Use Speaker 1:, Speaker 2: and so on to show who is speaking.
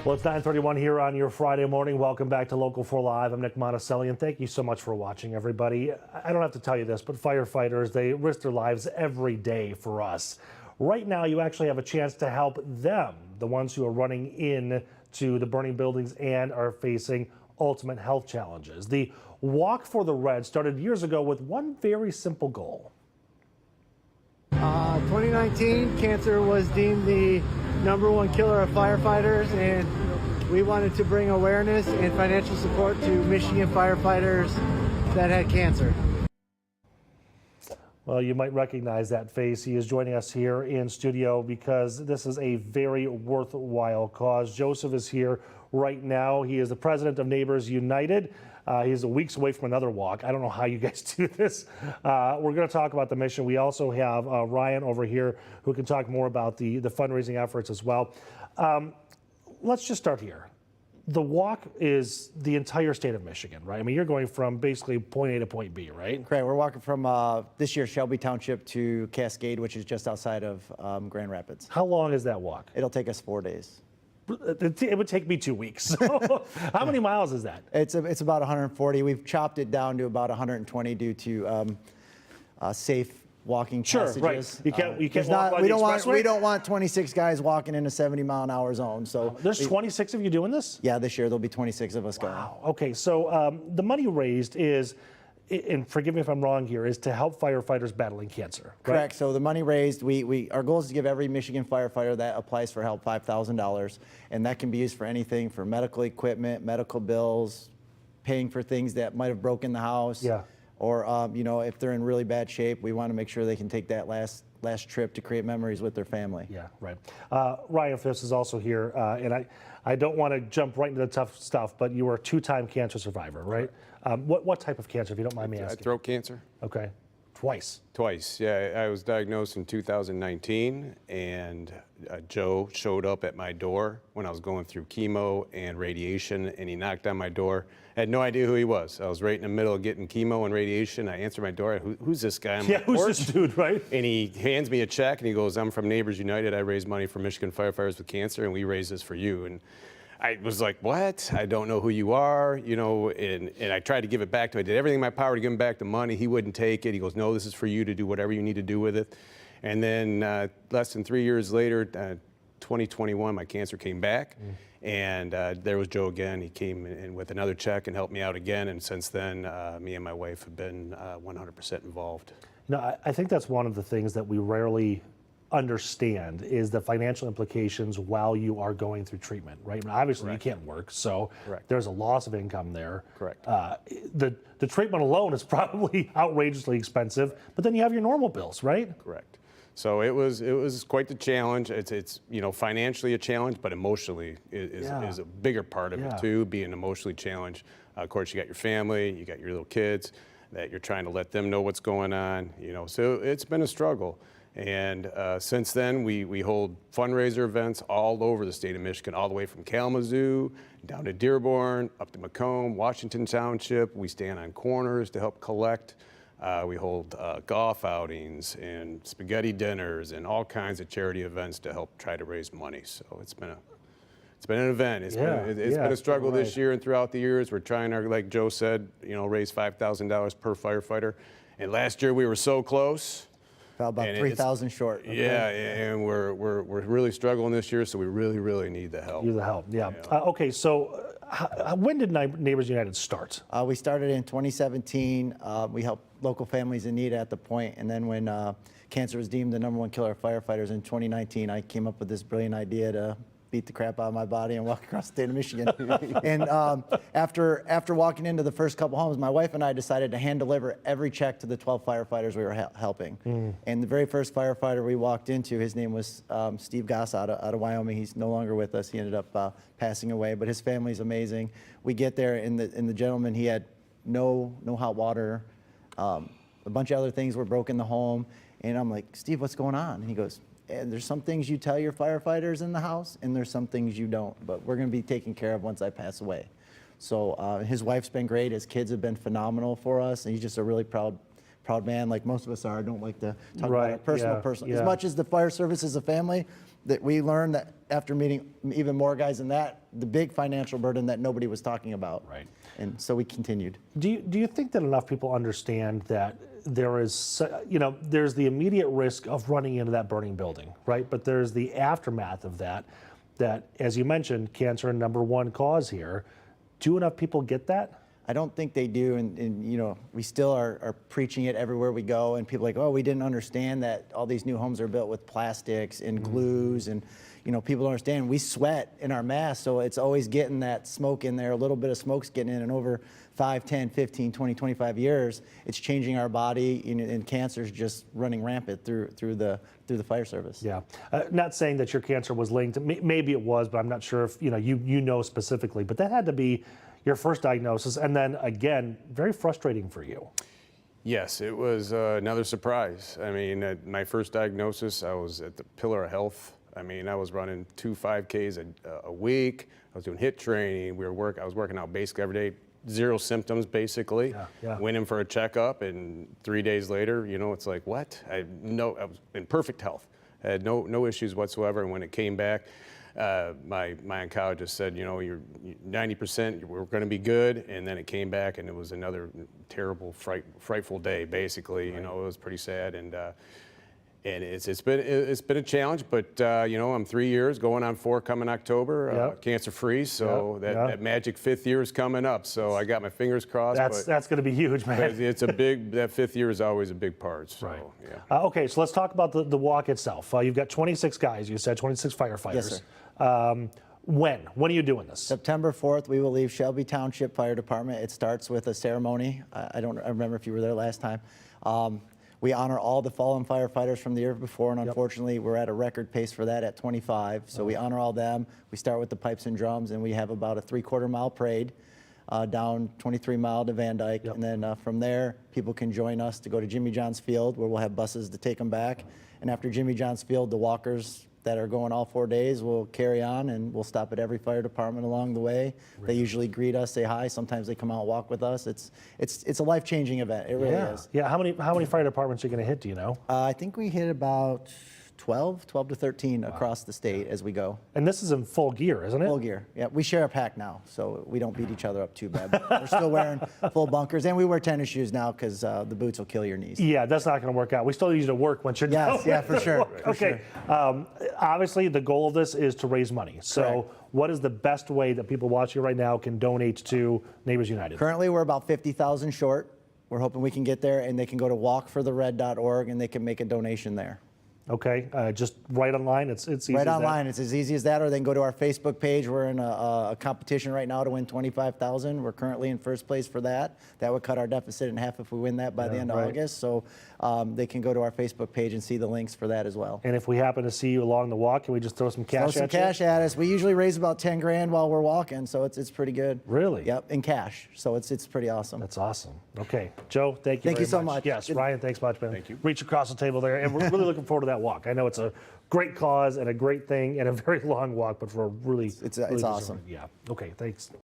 Speaker 1: Well, it's 9:31 here on your Friday morning. Welcome back to Local 4 Live. I'm Nick Monticelli, and thank you so much for watching, everybody. I don't have to tell you this, but firefighters, they risk their lives every day for us. Right now, you actually have a chance to help them, the ones who are running in to the burning buildings and are facing ultimate health challenges. The Walk for the Red started years ago with one very simple goal.
Speaker 2: 2019, cancer was deemed the #1 killer of firefighters, and we wanted to bring awareness and financial support to Michigan firefighters that had cancer.
Speaker 1: Well, you might recognize that face. He is joining us here in studio because this is a very worthwhile cause. Joseph is here right now. He is the president of Neighbors United. He's weeks away from another walk. I don't know how you guys do this. We're going to talk about the mission. We also have Ryan over here who can talk more about the fundraising efforts as well. Let's just start here. The walk is the entire state of Michigan, right? I mean, you're going from basically point A to point B, right?
Speaker 3: Correct. We're walking from this year Shelby Township to Cascade, which is just outside of Grand Rapids.
Speaker 1: How long is that walk?
Speaker 3: It'll take us 4 days.
Speaker 1: It would take me 2 weeks. So how many miles is that?
Speaker 3: It's about 140. We've chopped it down to about 120 due to safe walking passages.
Speaker 1: Right. You can't walk on the expressway?
Speaker 3: We don't want 26 guys walking in a 70-mile-an-hour zone. So
Speaker 1: there's 26 of you doing this?
Speaker 3: Yeah, this year there'll be 26 of us going.
Speaker 1: Wow. Okay, so the money raised is, and forgive me if I'm wrong here, is to help firefighters battling cancer. Right?
Speaker 3: Correct. So the money raised, our goal is to give every Michigan firefighter that applies for help $5,000, and that can be used for anything for medical equipment, medical bills, paying for things that might have broken the house.
Speaker 1: Yeah.
Speaker 3: Or if they're in really bad shape, we want to make sure they can take that last trip to create memories with their family.
Speaker 1: Yeah, right. Ryan Phipps is also here, and I don't want to jump right into the tough stuff, but you were a two-time cancer survivor, right? What type of cancer, if you don't mind me asking?
Speaker 4: Throat cancer.
Speaker 1: Okay. Twice.
Speaker 4: Twice, yeah. I was diagnosed in 2019, and Joe showed up at my door when I was going through chemo and radiation, and he knocked on my door. I had no idea who he was. I was right in the middle of getting chemo and radiation. I answered my door. Who's this guy?
Speaker 1: Yeah, who's this dude, right?
Speaker 4: And he hands me a check, and he goes, "I'm from Neighbors United. I raise money for Michigan firefighters with cancer, and we raise this for you." And I was like, "What? I don't know who you are," and I tried to give it back to him. I did everything in my power to give him back the money. He wouldn't take it. He goes, "No, this is for you to do whatever you need to do with it." And then less than 3 years later, 2021, my cancer came back, and there was Joe again. He came in with another check and helped me out again, and since then, me and my wife have been 100% involved.
Speaker 1: I think that's one of the things that we rarely understand is the financial implications while you are going through treatment, right? I mean, obviously,
Speaker 4: Correct.
Speaker 1: you can't work, so
Speaker 4: Correct.
Speaker 1: there's a loss of income there.
Speaker 4: Correct.
Speaker 1: The treatment alone is probably outrageously expensive, but then you have your normal bills, right?
Speaker 4: Correct. So it was quite the challenge. It's financially a challenge, but emotionally is a bigger part of it too. Being emotionally challenged. Of course, you got your family, you got your little kids that you're trying to let them know what's going on. So it's been a struggle. And since then, we hold fundraiser events all over the state of Michigan, all the way from Kalamazoo down to Dearborn, up to Macomb, Washington Township. We stand on corners to help collect. We hold golf outings and spaghetti dinners and all kinds of charity events to help try to raise money. So it's been an event. It's been a struggle this year and throughout the years. We're trying to, like Joe said, raise $5,000 per firefighter. And last year we were so close.
Speaker 3: Fell about 3,000 short. Okay.
Speaker 4: Yeah, and we're really struggling this year, so we really need the help.
Speaker 1: Need the help, yeah. Okay, so when did Neighbors United start?
Speaker 3: We started in 2017. We helped local families in need at the point, and then when cancer was deemed the #1 killer of firefighters in 2019, I came up with this brilliant idea to beat the crap out of my body and walk across the state of Michigan. And after walking into the first couple homes, my wife and I decided to hand deliver every check to the 12 firefighters we were helping. And the very first firefighter we walked into, his name was Steve Goss out of Wyoming. He's no longer with us. He ended up passing away, but his family's amazing. We get there, and the gentleman, he had no hot water. A bunch of other things were broken in the home. And I'm like, "Steve, what's going on?" And he goes, "And there's some things you tell your firefighters in the house, and there's some things you don't, but we're going to be taken care of once I pass away." So his wife's been great. His kids have been phenomenal for us, and he's just a really proud man, like most of us are. I don't like to talk about it personal. As much as the fire service is a family, that we learned that after meeting even more guys than that, the big financial burden that nobody was talking about.
Speaker 1: Right.
Speaker 3: And so we continued.
Speaker 1: Do you think that enough people understand that there is, there's the immediate risk of running into that burning building, right? But there's the aftermath of that, as you mentioned, cancer, #1 cause here. Do enough people get that?
Speaker 3: I don't think they do, and we still are preaching it everywhere we go, and people are like, oh, we didn't understand that all these new homes are built with plastics and glues, and people don't understand. We sweat in our masks, so it's always getting that smoke in there, a little bit of smoke's getting in, and over 5, 10, 15, 20, 25 years, it's changing our body, and cancer's just running rampant through the fire service.
Speaker 1: Yeah, not saying that your cancer was linked. Maybe it was, but I'm not sure if you know specifically. But that had to be your first diagnosis, and then again, very frustrating for you.
Speaker 4: Yes, it was another surprise. I mean, at my first diagnosis, I was at the pillar of health. I mean, I was running 2 5Ks a week. I was doing HIIT training. I was working out basically every day. 0 symptoms, basically.
Speaker 1: Yeah.
Speaker 4: Went in for a checkup, and 3 days later, it's like, what? I was in perfect health. I had no issues whatsoever. And when it came back, my oncologist said, you're 90%, we're going to be good. And then it came back, and it was another terrible, frightful day. Basically,
Speaker 1: Right.
Speaker 4: it was pretty sad, and it's been a challenge. But I'm 3 years, going on 4 coming October,
Speaker 1: Yep.
Speaker 4: cancer free. So
Speaker 1: Yep.
Speaker 4: that magic 5th year is coming up. So I got my fingers crossed.
Speaker 1: That's going to be huge, man.
Speaker 4: But it's that 5th year is always a big part. So,
Speaker 1: Right.
Speaker 4: yeah.
Speaker 1: Okay, so let's talk about the walk itself. You've got 26 guys. You said 26 firefighters.
Speaker 3: Yes, sir.
Speaker 1: When are you doing this?
Speaker 3: September 4th, we will leave Shelby Township Fire Department. It starts with a ceremony. I remember if you were there last time. We honor all the fallen firefighters from the year before, and unfortunately, we're at a record pace for that at 25. So we honor all them. We start with the pipes and drums, and we have about a 3/4 mile parade down 23 Mile to Van Dyke.
Speaker 1: Yep.
Speaker 3: And then from there, people can join us to go to Jimmy John's Field, where we'll have buses to take them back. And after Jimmy John's Field, the walkers that are going all 4 days will carry on, and we'll stop at every fire department along the way. Right. They usually greet us, say hi. Sometimes they come out and walk with us. It's a life-changing event. It really is.
Speaker 1: Yeah. How many fire departments are you going to hit? Do you know?
Speaker 3: I think we hit about 12 to 13 across the state as we go.
Speaker 1: And this is in full gear, isn't it?
Speaker 3: Full gear. Yeah, we share a pack now, so we don't beat each other up too bad. But we're still wearing full bunkers, and we wear tennis shoes now because the boots will kill your knees.
Speaker 1: Yeah, that's not going to work out. We still use to work once you're done.
Speaker 3: Yes, yeah, for sure.
Speaker 1: Okay. Obviously, the goal of this is to raise money. So,
Speaker 3: Correct.
Speaker 1: What is the best way that people watching right now can donate to Neighbors United?
Speaker 3: Currently, we're about 50,000 short. We're hoping we can get there, and they can go to walkforthered.org, and they can make a donation there.
Speaker 1: Okay, just right online. It's easy.
Speaker 3: Right
Speaker 1: as
Speaker 3: online,
Speaker 1: that.
Speaker 3: it's as easy as that, or they can go to our Facebook page. We're in a competition right now to win $25,000. We're currently in first place for that. That would cut our deficit in half if we win that by the end of
Speaker 1: right.
Speaker 3: August. So they can go to our Facebook page and see the links for that as well.
Speaker 1: And if we happen to see you along the walk, can we just throw some cash
Speaker 3: Throw some
Speaker 1: at you?
Speaker 3: cash at us. We usually raise about 10 grand while we're walking, so it's pretty good.
Speaker 1: Really?
Speaker 3: Yep, in cash. So it's pretty awesome.
Speaker 1: That's awesome. Okay, Joe, thank you.
Speaker 3: Thank you
Speaker 1: very
Speaker 3: so much.
Speaker 1: Yes,
Speaker 3: Good.
Speaker 1: Ryan, thanks much, man.
Speaker 4: Thank you.
Speaker 1: Reach across the table there, and we're really looking forward to that walk. I know it's a great cause and a great thing and a very long walk, but for a really
Speaker 3: It's
Speaker 1: really
Speaker 3: awesome.
Speaker 1: Yeah. Okay. Thanks.